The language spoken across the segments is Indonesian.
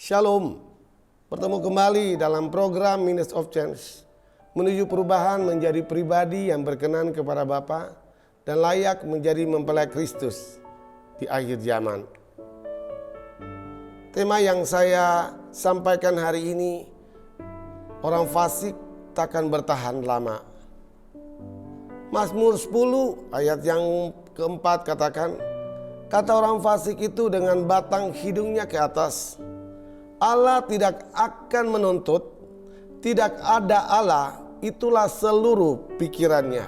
Shalom, bertemu kembali dalam program Minutes of Change, menuju perubahan menjadi pribadi yang berkenan kepada Bapa dan layak menjadi mempelai Kristus di akhir zaman. Tema yang saya sampaikan hari ini, orang fasik takkan bertahan lama. Mazmur 10 ayat yang keempat katakan, kata orang fasik itu dengan batang hidungnya ke atas, Allah tidak akan menuntut, tidak ada Allah, itulah seluruh pikirannya.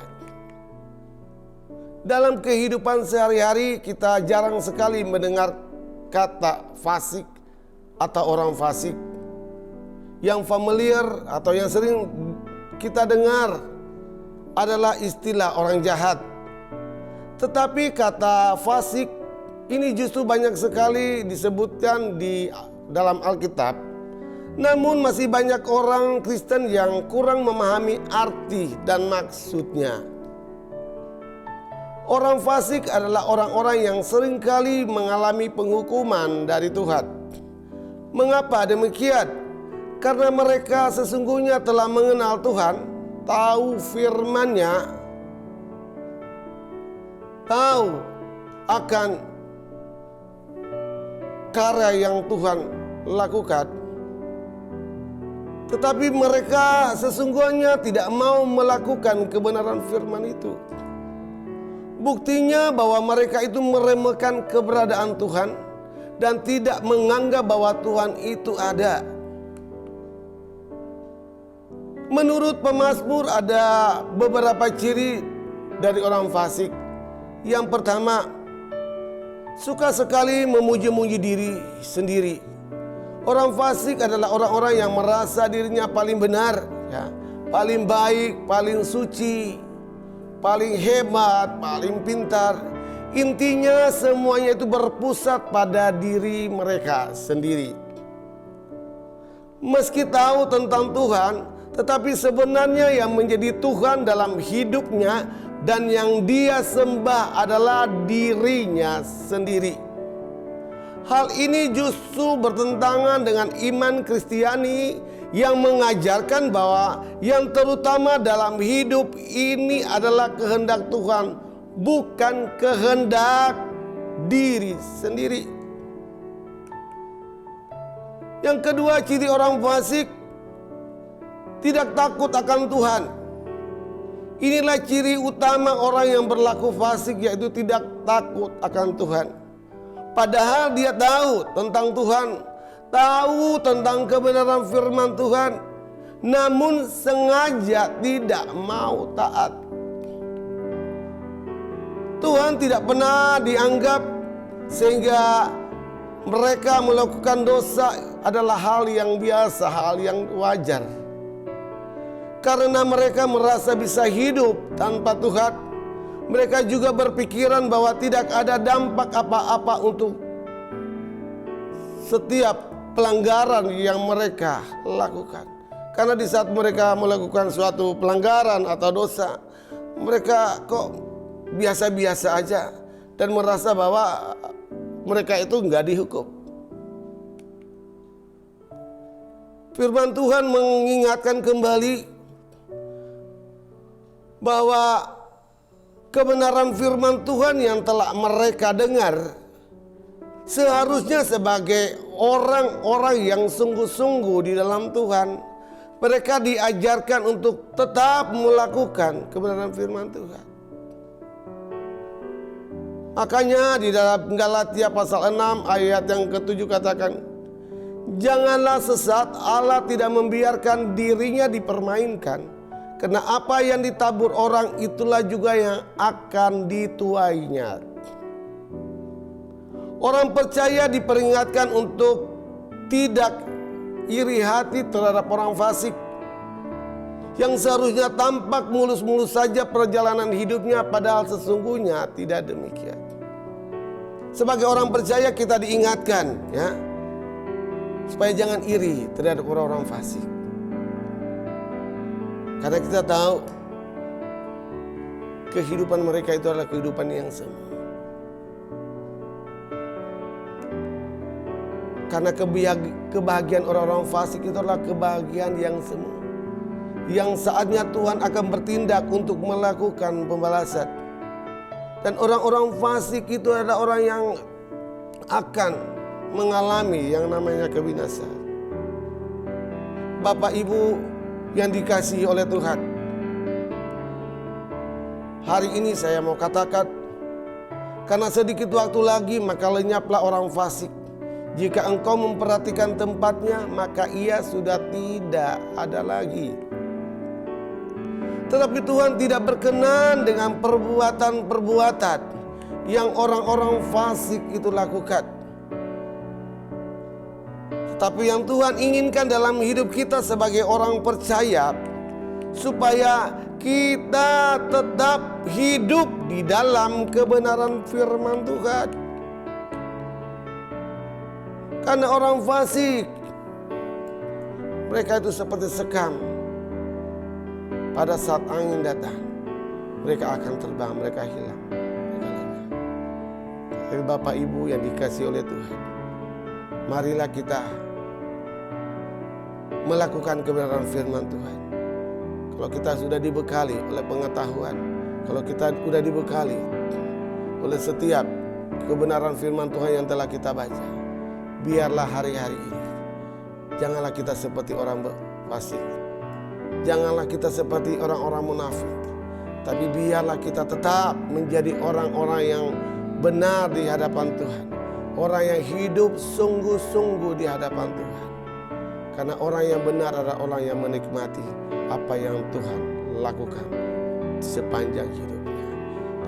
Dalam kehidupan sehari-hari kita jarang sekali mendengar kata fasik atau orang fasik. Yang familiar atau yang sering kita dengar adalah istilah orang jahat. Tetapi kata fasik ini justru banyak sekali disebutkan di dalam Alkitab. Namun masih banyak orang Kristen yang kurang memahami arti dan maksudnya. Orang fasik adalah orang-orang yang seringkali mengalami penghukuman dari Tuhan. Mengapa demikian? Karena mereka sesungguhnya telah mengenal Tuhan, tahu firman-Nya, tahu akan karya yang Tuhan lakukan, tetapi mereka sesungguhnya tidak mau melakukan kebenaran firman itu. Buktinya bahwa mereka itu meremehkan keberadaan Tuhan dan tidak menganggap bahwa Tuhan itu ada. Menurut pemazmur ada beberapa ciri dari orang fasik. Yang pertama, suka sekali memuji-muji diri sendiri. Orang fasik adalah orang-orang yang merasa dirinya paling benar, ya, paling baik, paling suci, paling hebat, paling pintar. Intinya semuanya itu berpusat pada diri mereka sendiri. Meski tahu tentang Tuhan, tetapi sebenarnya yang menjadi Tuhan dalam hidupnya dan yang dia sembah adalah dirinya sendiri. Hal ini justru bertentangan dengan iman Kristiani yang mengajarkan bahwa yang terutama dalam hidup ini adalah kehendak Tuhan, bukan kehendak diri sendiri. Yang kedua, ciri orang fasik tidak takut akan Tuhan. Inilah ciri utama orang yang berlaku fasik, yaitu tidak takut akan Tuhan. Padahal dia tahu tentang Tuhan, tahu tentang kebenaran firman Tuhan, namun sengaja tidak mau taat. Tuhan tidak pernah dianggap sehingga mereka melakukan dosa adalah hal yang biasa, hal yang wajar. Karena mereka merasa bisa hidup tanpa Tuhan, mereka juga berpikiran bahwa tidak ada dampak apa-apa untuk setiap pelanggaran yang mereka lakukan. Karena di saat mereka melakukan suatu pelanggaran atau dosa, mereka kok biasa-biasa aja dan merasa bahwa mereka itu nggak dihukum. Firman Tuhan mengingatkan kembali bahwa kebenaran firman Tuhan yang telah mereka dengar seharusnya sebagai orang-orang yang sungguh-sungguh di dalam Tuhan, mereka diajarkan untuk tetap melakukan kebenaran firman Tuhan. Makanya di dalam Galatia pasal 6 ayat yang ke-7 katakan, janganlah sesat, Allah tidak membiarkan dirinya dipermainkan. Karena apa yang ditabur orang itulah juga yang akan dituainya. Orang percaya diperingatkan untuk tidak iri hati terhadap orang fasik yang seharusnya tampak mulus-mulus saja perjalanan hidupnya, padahal sesungguhnya tidak demikian. Sebagai orang percaya kita diingatkan, ya, supaya jangan iri terhadap orang-orang fasik. Karena kita tahu kehidupan mereka itu adalah kehidupan yang semu. Karena kebahagiaan orang-orang fasik itu adalah kebahagiaan yang semu, yang saatnya Tuhan akan bertindak untuk melakukan pembalasan. Dan orang-orang fasik itu adalah orang yang akan mengalami yang namanya kebinasaan. Bapak Ibu yang dikasihi oleh Tuhan, hari ini saya mau katakan, karena sedikit waktu lagi maka lenyaplah orang fasik. Jika engkau memperhatikan tempatnya, maka ia sudah tidak ada lagi. Tetapi Tuhan tidak berkenan dengan perbuatan-perbuatan yang orang-orang fasik itu lakukan. Tetapi yang Tuhan inginkan dalam hidup kita sebagai orang percaya, supaya kita tetap hidup di dalam kebenaran firman Tuhan. Karena orang fasik, mereka itu seperti sekam. Pada saat angin datang, mereka akan terbang, mereka hilang, mereka lenyap. Tapi Bapak Ibu yang dikasihi oleh Tuhan, marilah kita melakukan kebenaran firman Tuhan. Kalau kita sudah dibekali oleh pengetahuan, kalau kita sudah dibekali oleh setiap kebenaran firman Tuhan yang telah kita baca, biarlah hari-hari ini janganlah kita seperti orang fasik, janganlah kita seperti orang-orang munafik, tapi biarlah kita tetap menjadi orang-orang yang benar di hadapan Tuhan, orang yang hidup sungguh-sungguh di hadapan Tuhan. Karena orang yang benar adalah orang yang menikmati apa yang Tuhan lakukan sepanjang hidupnya.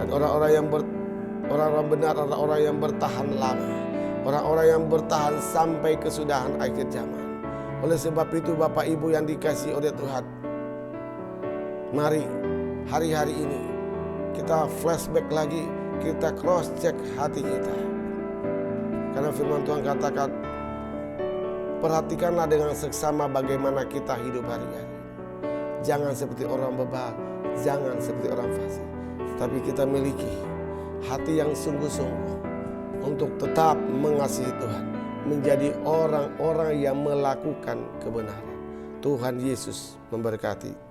Dan orang-orang benar adalah orang yang bertahan lama, orang-orang yang bertahan sampai kesudahan akhir zaman. Oleh sebab itu Bapak Ibu yang dikasihi oleh Tuhan, mari hari-hari ini kita flashback lagi, kita cross check hati kita. Karena firman Tuhan katakan, perhatikanlah dengan seksama bagaimana kita hidup hari-hari. Jangan seperti orang bebal, jangan seperti orang fasik, tapi kita miliki hati yang sungguh-sungguh untuk tetap mengasihi Tuhan, menjadi orang-orang yang melakukan kebenaran. Tuhan Yesus memberkati.